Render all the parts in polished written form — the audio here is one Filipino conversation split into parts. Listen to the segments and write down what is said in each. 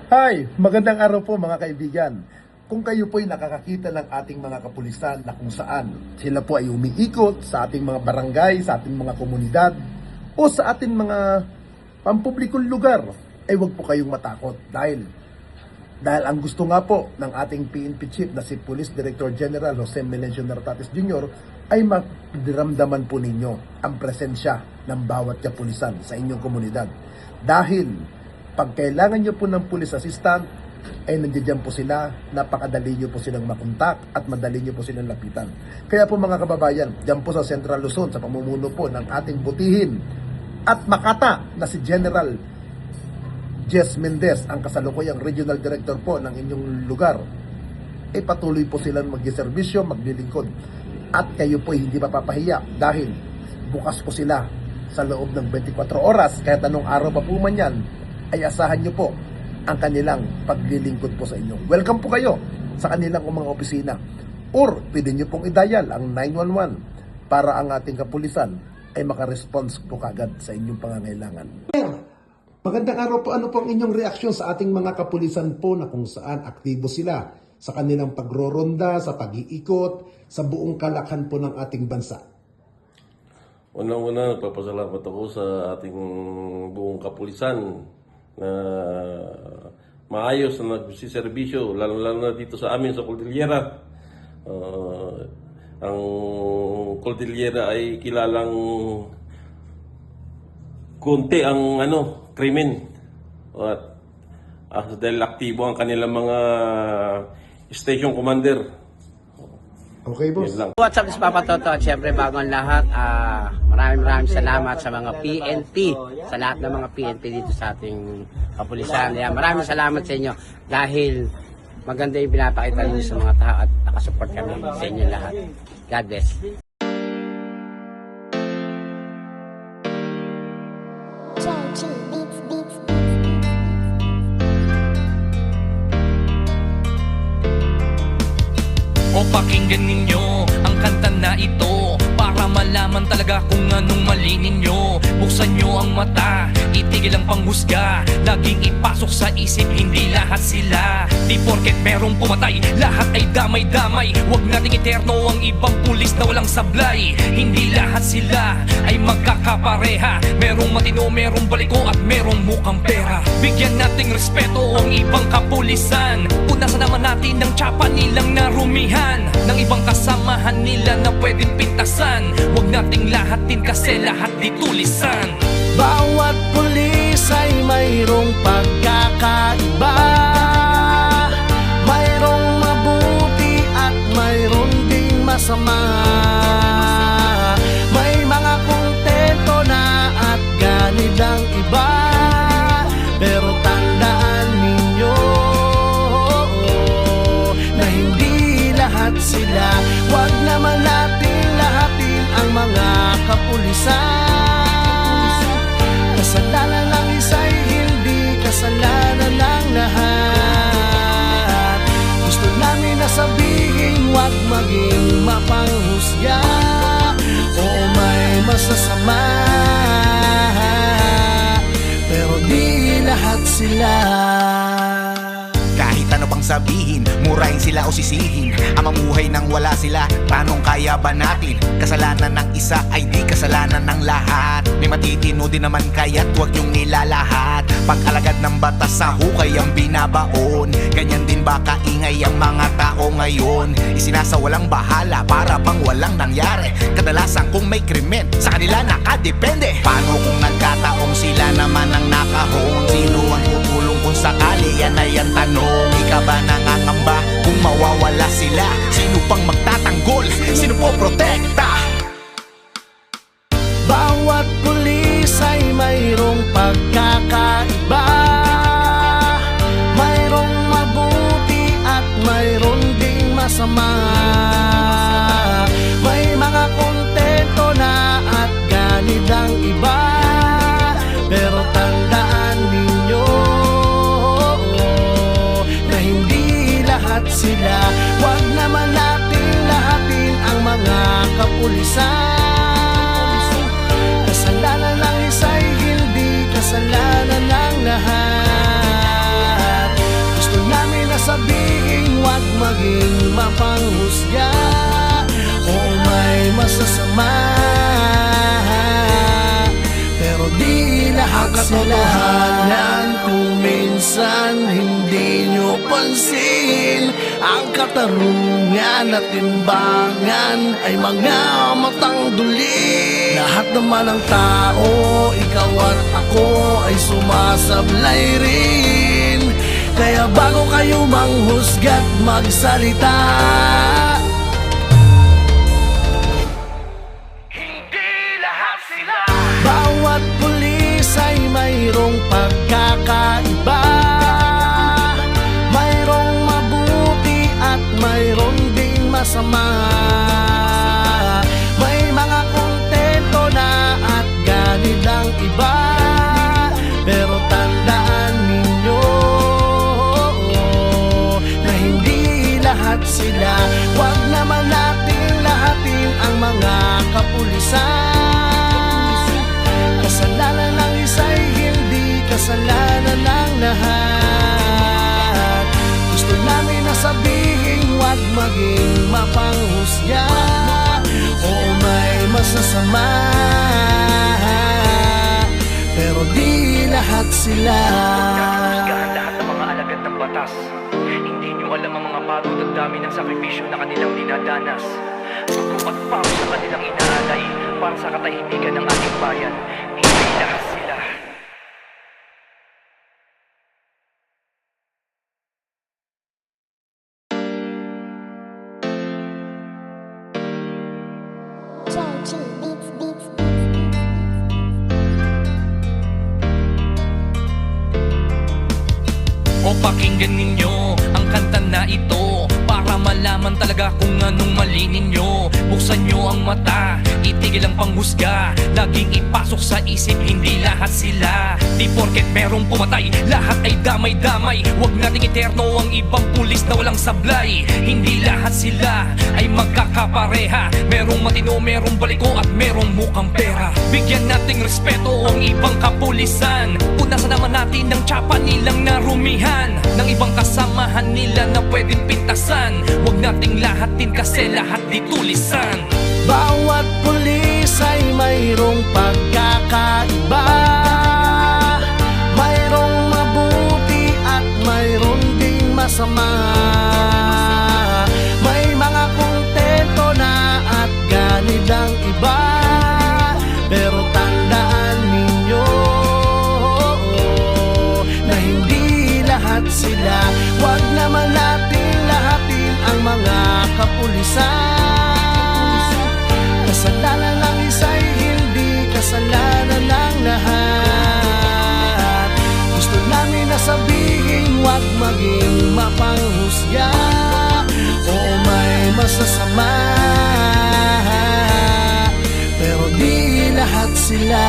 Hi! Magandang araw po mga kaibigan. Kung kayo po ay nakakakita ng ating mga kapulisan na kung saan sila po ay umiikot sa ating mga barangay, sa ating mga komunidad, o sa ating mga pampublikong lugar, ay huwag po kayong matakot dahil ang gusto nga po ng ating PNP Chief na si Police Director General Jose Melencio Nartates Jr. ay madiramdaman po ninyo ang presensya ng bawat kapulisan sa inyong komunidad. Dahil pag kailangan nyo po ng police assistant, ay nandiyan po sila, napakadali nyo po silang makontak at madali nyo po silang lapitan. Kaya po mga kababayan, dyan po sa Central Luzon, sa pamumuno po ng ating butihin at makata na si General Jess Mendez, ang kasalukuyang Regional Director po ng inyong lugar, ay patuloy po silang mag-serbisyo, maglilingkod. At kayo po hindi mapapahiya dahil bukas po sila sa loob ng 24 oras, kahit anong araw pa po man yan, ay asahan nyo po ang kanilang paglilingkod po sa inyo. Welcome po kayo sa kanilang mga opisina. Or pwede nyo pong i-dial ang 911 para ang ating kapulisan ay makaresponse po kagad sa inyong pangangailangan. Magandang araw po. Ano po ang inyong reaksyon sa ating mga kapulisan po na kung saan aktibo sila sa kanilang pagroronda, sa pag-iikot, sa buong kalakhan po ng ating bansa? Unang-una, nagpapasalamat ako sa ating buong kapulisan na maayos na nagsiservisyo, lalo-lalo na dito sa amin sa Cordillera. Ang Cordillera ay kilalang konti ang krimen. At dahil aktibo ang kanilang mga station commander. Okay, boss. What's up, Papa Toto? At syempre, bago ang lahat, maraming salamat sa mga PNP, sa lahat ng mga PNP dito sa ating kapulisan. Maraming salamat sa inyo dahil maganda yung pinapakita niyo sa mga tao at nakasupport kami sa inyo lahat. God bless. O pakinggan ninyo ang kanta na ito para malaman talaga kung anong mali ninyo. Buksan nyo ang mata, itigil ang panghusga, laging ipasok sa isip, hindi lahat sila. Di porket merong pumatay, lahat ay damay-damay. Huwag nating eterno ang ibang pulis na walang sablay. Hindi lahat sila ay magkakapareha. Merong matino, merong baliko at merong mukhang pera. Bigyan nating respeto ang ibang kapulisan. Punasan naman natin ng tsapa nilang narumihan, ng ibang kasamahan nila na pwedeng pintasan. Huwag nating lahatin kasi lahat ditulisan. Bawat pulis ay mayroong pagkakaiba, mayroong mabuti at mayroong ding masama. May mga kontento na at ganid ang iba, pero tandaan ninyo na hindi lahat sila. Huwag naman natin lahatin ang mga kapulisan. Kasalanan ng isa'y hindi kasalanan ng lahat. Gusto namin na sabihin, huwag maging mapanghusga. Oo, may masasama, pero di lahat sila. Kahit ano pang sabihin, murahin sila o sisihin, ang mamuhay nang wala sila, tanong kaya ba natin? Kasalanan ng isa ay di kasalanan ng lahat. May matitino din naman kaya't huwag yung nilalahat. Pag-alagad ng batas sa hukay ang binabaon, ganyan din ba kaingay ang mga tao ngayon? Isinasawalang bahala para bang walang nangyari. Kadalasan kung may krimen, sa kanila nakadepende. Paano kung nagkataong sila naman ang nakahon? Sino ang tutulong kung sakali? Yan ay ang tanong. Ika ba nangangamba kung mawawala sila? Sino pang magtatanggol? Sino po protekta? Bawat pulis ay mayroong pagkakaiba, mayroong mabuti at mayroong ding masama. May mga kontento na at ganid ang iba, pero tandaan ninyo na hindi lahat sila. Huwag naman natin lahatin ang mga kapulisan. Kasalanan ng isa'y hindi kasalanan ng lahat. maging mapanghusga o may masasama, pero di lahat sila. Katotohanan kung minsan hindi nyo pansin, ang katarungan at timbangan ay mga matang duli. Lahat naman ng tao, ikaw at ako ay sumasablay rin. Kaya bago kayo manghusga't magsalita, Hindi lahat sila. bawat pulis ay mayroong pagkakaiba. Mayroong mabuti at mayroong ding masama. May mga kontento na at ganid ang iba, pero tandaan ninyo na hindi lahat sila. Huwag naman nating lahatin ang mga kapulisan. Kasalanan ng isa'y hindi kasalanan ng lahat. Gusto namin na sabihin, huwag maging mapanghusga o may masasama, pero di lahat sila. Husgahan lahat ng mga alagad ng batas. Hindi nyo alam ang mga pagod at dami ng sakripisyo na kanilang dinadanas. Dugo at pawis sa kanilang inaalay para sa katahimikan ng ating bayan. Hindi lahat sila. Joji Beats Beats. O pakinggan ninyo ang kanta na ito para malaman talaga kung anong mali ninyo. Buksan nyo ang mata, itigil ang panghusga. Laging ipasok sa isip, hindi lahat sila. Di porket merong pumatay, lahat ay damay-damay. Huwag nating iterno ang ibang pulis na walang sablay. Hindi lahat sila ay magkakapareha. Merong matino, merong baliko at merong mukhang pera. Bigyan nating respeto ang ibang kapulisan. Punasan naman natin ng tsapa nilang narumihan, ng ibang kasamahan nila na pwedeng pintasan. Huwag nating lahatin kasi lahat di tulisan. Bawat pulis ay mayroong pagkakaiba. Mayroong mabuti at mayroong ding masama. May mga kontento na at ganid ang iba, pero tandaan ninyo na hindi lahat sila. Huwag naman nating lahatin ang mga kapulisan. Kasalanan ng isa'y hindi kasalanan ng lahat. Gusto namin na sabihin, huwag maging mapanghusga o may masasama, pero di lahat sila.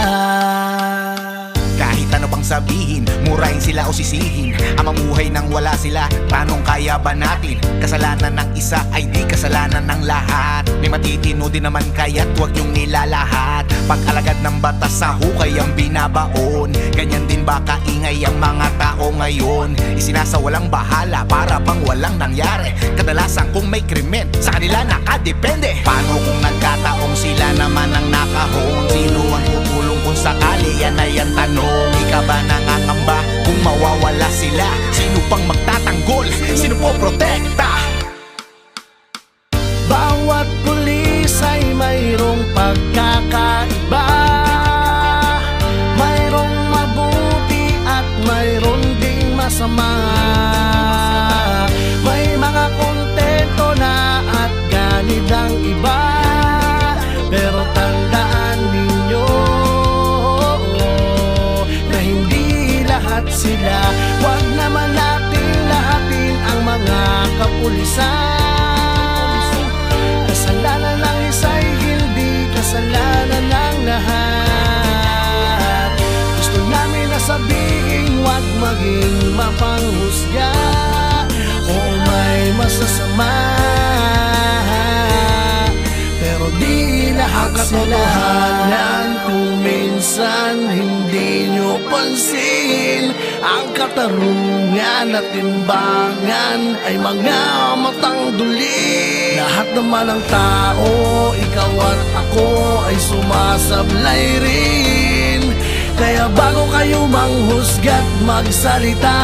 Kahit ano pang sabihin, murahin sila o sisihin, ang mamuhay nang wala sila, tanong kaya ba natin? Kasalanan ng isa ay di kasalanan ng lahat. May matitino din naman kaya't huwag yung nilalahat. Pag-alagad ng batas sa hukay ang binabaon, ganyan din ba kaingay ang mga tao ngayon? Isinasawalang bahala para bang walang nangyari. Kadalasan kung may krimen, sa kanila nakadepende. Paano kung nagkataong sila naman ang nakahon? Sino ang tutulong kung sakali? Yan ay ang tanong. Ika ba nangangamba kung mawawala sila? Sino pang magtatanggol? Sino po protekta? Bawat pulis ay mayroong pagkakaiba. Mayroong mabuti at mayroong ding masama. May mga kontento na at ganid ang iba, pero tandaan ninyo na hindi lahat sila. Huwag naman nating lahatin ang mga kapulisan. Kasalanan ng isa'y hindi kasalanan ng lahat. Gusto namin na sabihin, huwag maging mapanghusga o may masasama, pero di lahat sila. Kung minsan hindi nyo pansin, Ang katarungan at timbangan ay mga matang duli. Lahat naman ng tao, ikaw at ako ay sumasablay rin. Kaya bago kayo manghusga't magsalita,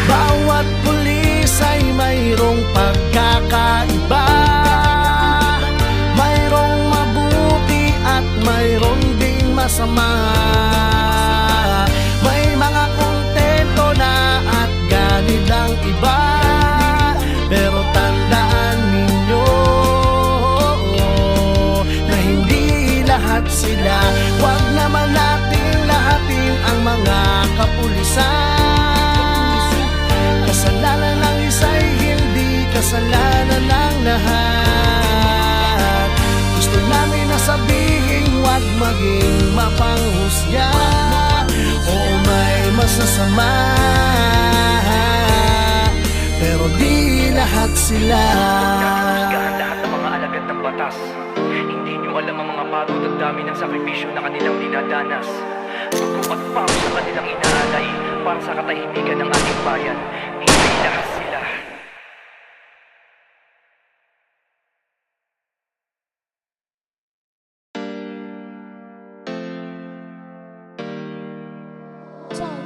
bawat pulis ay mayroong pagkakaiba. Mayroong mabuti at mayroong ding masama. May mga kontento na at ganit ang iba. Pero tandaan ninyo na hindi lahat sila. Huwag naman nating lahatin ang mga kapulisan. Kasalanan ng isa'y hindi kasalanan ng lahat. Gusto namin na sabihin, huwag maging mapanghusga. Oo, may masasama, pero di lahat sila. Husgahan lahat ng mga alagad ng batas. Hindi nyo alam ang mga pagod at dami ng sakripisyo na kanilang dinadanas. Dugo at pawis na kanilang inaalay para sa katahimikan ng ating bayan. Hindi lahat sila.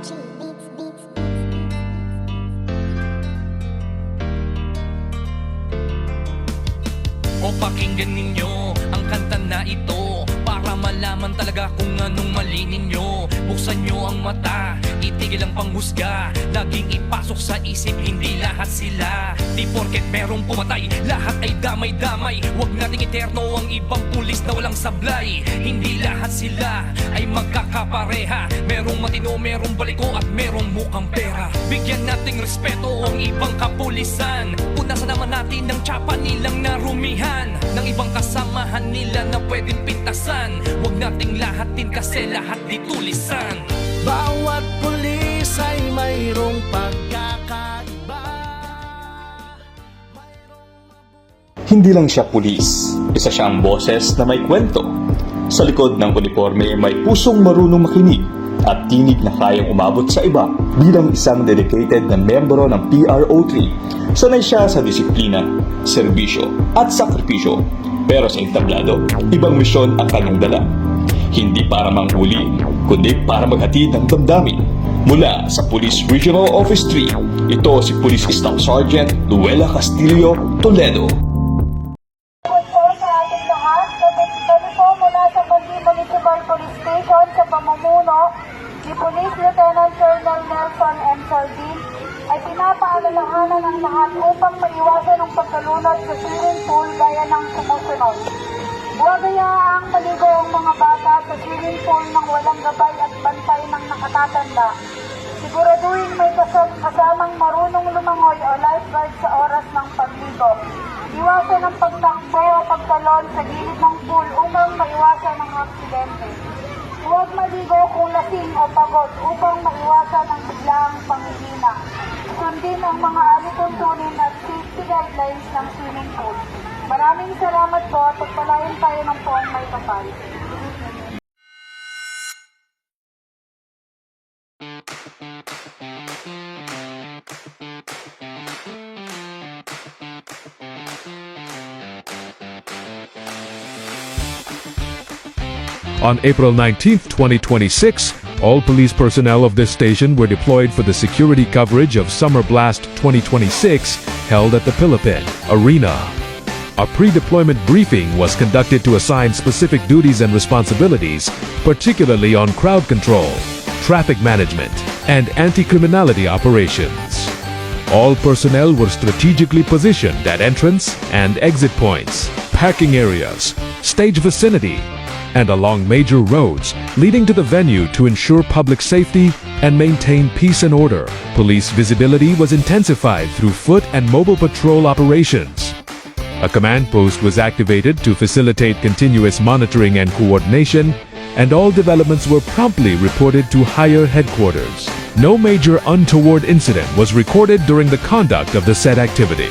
Georgie Beats Beats. O pakinggan ninyo ang kanta na ito para malaman talaga kung anong mali ninyo. Buksan nyo ang mata, itigil ang panghusga. Laging ipasok sa isip, hindi lahat sila. Di porket merong pumatay, lahat ay damay-damay. Huwag nating iterno ang ibang pulis na walang sablay. Hindi lahat sila ay magkakapareha. Merong matino, merong baliko at merong mukhang pera. Bigyan nating respeto ang ibang kapulisan. Punasan naman natin ng tsapa nilang narumihan, ng ibang kasamahan nila na pwedeng pintasan. Huwag nating lahatin kasi lahat di tulisan. Bawat pulis ay mayroong pagkakaiba. Hindi lang siya pulis, isa siyang boses na may kwento. Sa likod ng uniforme may pusong marunong makinig at tinig na kayang umabot sa iba. Bilang isang dedicated na membro ng PRO3, sanay siya sa disiplina, serbisyo at sakripisyo. Pero sa entablado, ibang misyon ang kanyang dala. Hindi para manghuli, kundi para maghatid ng damdamin. Mula sa Police Regional Office 3, ito si Police Staff Sergeant Luella Castillo Toledo. Good po sa ating lahat. Kami po mula sa Bandi Municipal Police Station sa pamumuno ni Police Lieutenant Colonel Nelson M. Sardin ay pinapaalalahanan ng lahat upang maiwasan ang pagkalunod sa swimming pool gaya ng sumusunod. Huwag hayaang maligo ang mga bata sa swimming pool ng walang gabay at bantay ng nakatatanda. Siguraduhin may kasamang marunong lumangoy o lifeguard sa oras ng pagligo. Iwasan ang pagtakbo o pagtalon sa gilid ng pool upang maiwasan ang aksidente. Huwag maligo kung lasing o pagod upang maiwasan ang biglaang panghihina. Sundin ang mga alituntunin at safety guidelines ng swimming pool. Maraming salamat po at pagpalain tayo ng poong may kapal. On April 19, 2026, all police personnel of this station were deployed for the security coverage of Summer Blast 2026 held at the Philippine Arena. A pre-deployment briefing was conducted to assign specific duties and responsibilities, particularly on crowd control, traffic management, and anti-criminality operations. All personnel were strategically positioned at entrance and exit points, parking areas, stage vicinity, and along major roads leading to the venue to ensure public safety and maintain peace and order. Police visibility was intensified through foot and mobile patrol operations. A command post was activated to facilitate continuous monitoring and coordination, and all developments were promptly reported to higher headquarters. No major untoward incident was recorded during the conduct of the said activity.